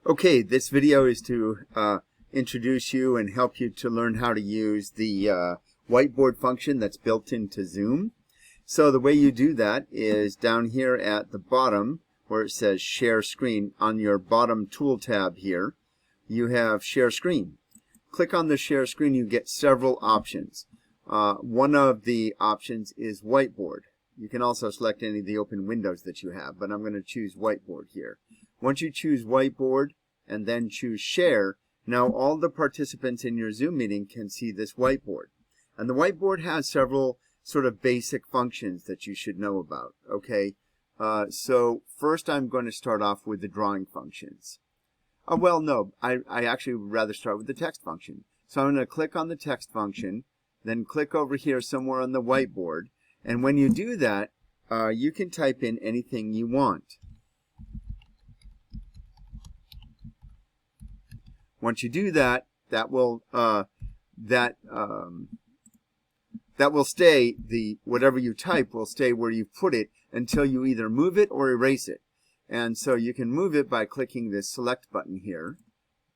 Okay, this video is to introduce you and help you to learn how to use the whiteboard function that's built into Zoom. So the way you do that is down here at the bottom where it says Share Screen. On your bottom tool tab here, you have Share Screen. Click on the Share Screen, you get several options. One of the options is Whiteboard. You can also select any of the open windows that you have, but I'm going to choose Whiteboard here. Once you choose Whiteboard and then choose Share, now all the participants in your Zoom meeting can see this whiteboard. And the whiteboard has several sort of basic functions that you should know about. Okay, so first I'm going to start off with the drawing functions. Well, no, I actually would rather start with the text function. So I'm going to click on the text function, then click over here somewhere on the whiteboard. And when you do that, you can type in anything you want. Once you do that, that will stay, whatever you type will stay where you put it until you either move it or erase it. And so you can move it by clicking this select button here,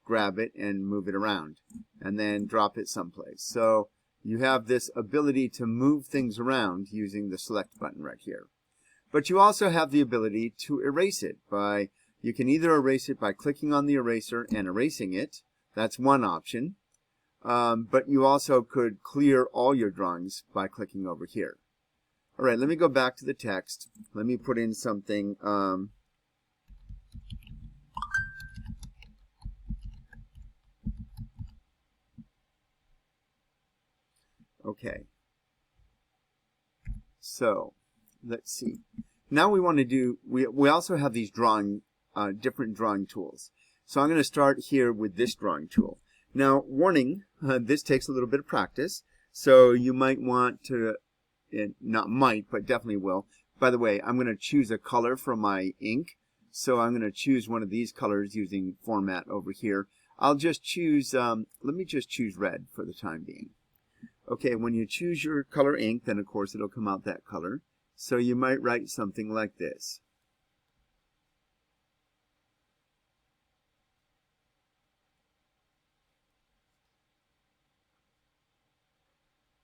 grab it and move it around, and then drop it someplace. So you have this ability to move things around using the select button right here. But you also have the ability to erase it by, you can either erase it by clicking on the eraser and erasing it. That's one option. But you also could clear all your drawings by clicking over here. All right, let me go back to the text. Let me put in something. Okay. So let's see. Now we want to do, we also have these different drawing tools. So I'm going to start here with this drawing tool. Now, warning, this takes a little bit of practice. So you might want to, not might, but definitely will. By the way, I'm going to choose a color from my ink. So I'm going to choose one of these colors using format over here. I'll just choose, let me just choose red for the time being. Okay, when you choose your color ink, then of course it'll come out that color. So you might write something like this.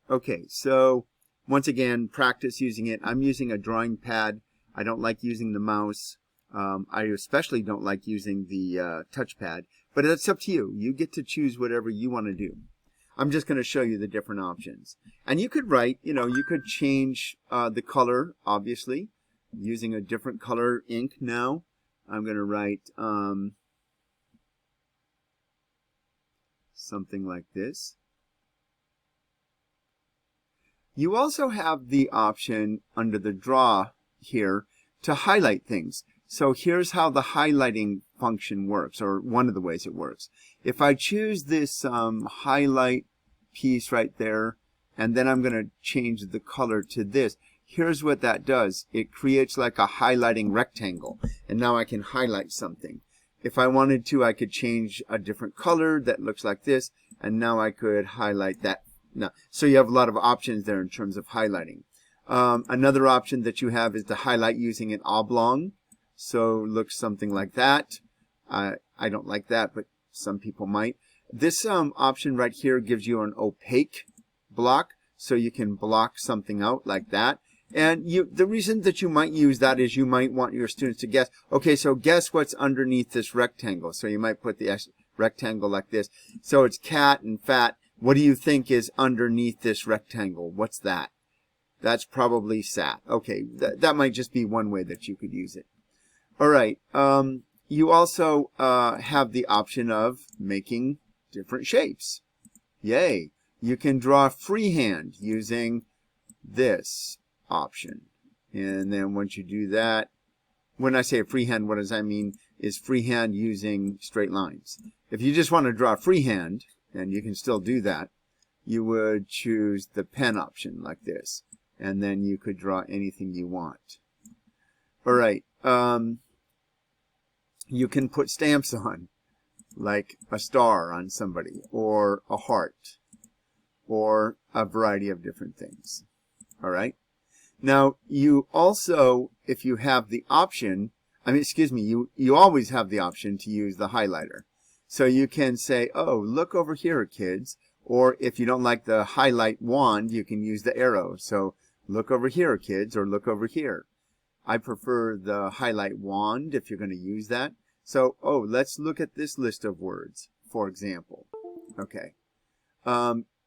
Okay, so once again, practice using it. I'm using a drawing pad. I don't like using the mouse. I especially don't like using the touchpad, but it's up to you. You get to choose whatever you want to do. I'm just going to show you the different options. And you could write, you could change the color, obviously, using a different color ink now. I'm going to write something like this. You also have the option under the draw here to highlight things. So here's how the highlighting function works, or one of the ways it works. If I choose this highlight piece right there, and then I'm going to change the color to this, here's what that does. It creates like a highlighting rectangle, and now I can highlight something. If I wanted to, I could change a different color that looks like this, and now I could highlight that. Now, so you have a lot of options there in terms of highlighting. Another option that you have is to highlight using an oblong. So looks something like that. I don't like that, but some people might. This option right here gives you an opaque block, so you can block something out like that. And the reason that you might use that is you might want your students to guess, okay, so guess what's underneath this rectangle. So you might put the rectangle like this. So it's cat and fat. What do you think is underneath this rectangle? What's that? That's probably sat. Okay, that might just be one way that you could use it. All right. You also have the option of making different shapes. Yay! You can draw freehand using this option. And then once you do that, when I say freehand, what does that mean? Is freehand using straight lines. If you just want to draw freehand, and you can still do that, you would choose the pen option like this. And then you could draw anything you want. All right. You can put stamps on, like a star on somebody, or a heart, or a variety of different things. All right. Now, you also, if you have the option, excuse me, you always have the option to use the highlighter. So you can say, oh, look over here, kids. Or if you don't like the highlight wand, you can use the arrow. So look over here, kids, or look over here. I prefer the highlight wand if you're going to use that. So, oh, let's look at this list of words, for example. Okay.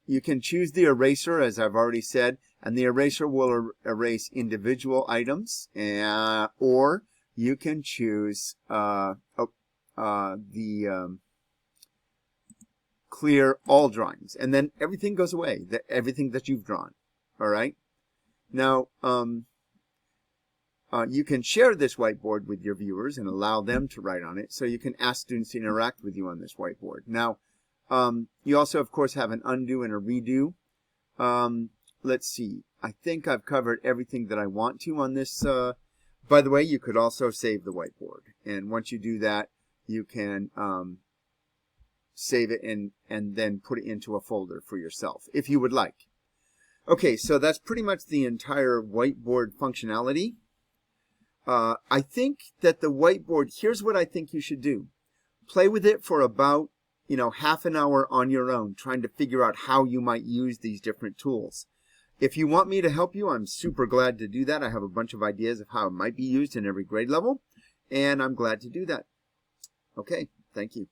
You can choose the eraser, as I've already said, and the eraser will erase individual items, or you can choose clear all drawings, and then everything goes away, everything that you've drawn. All right. Now, you can share this whiteboard with your viewers and allow them to write on it, so you can ask students to interact with you on this whiteboard. Now, you also, of course, have an undo and a redo. Let's see. I think I've covered everything that I want to on this. By the way, you could also save the whiteboard. And once you do that, you can save it and then put it into a folder for yourself, if you would like. Okay, so that's pretty much the entire whiteboard functionality. I think that the whiteboard, here's what I think you should do. Play with it for about half an hour on your own, trying to figure out how you might use these different tools. If you want me to help you, I'm super glad to do that. I have a bunch of ideas of how it might be used in every grade level, and I'm glad to do that. Okay, thank you.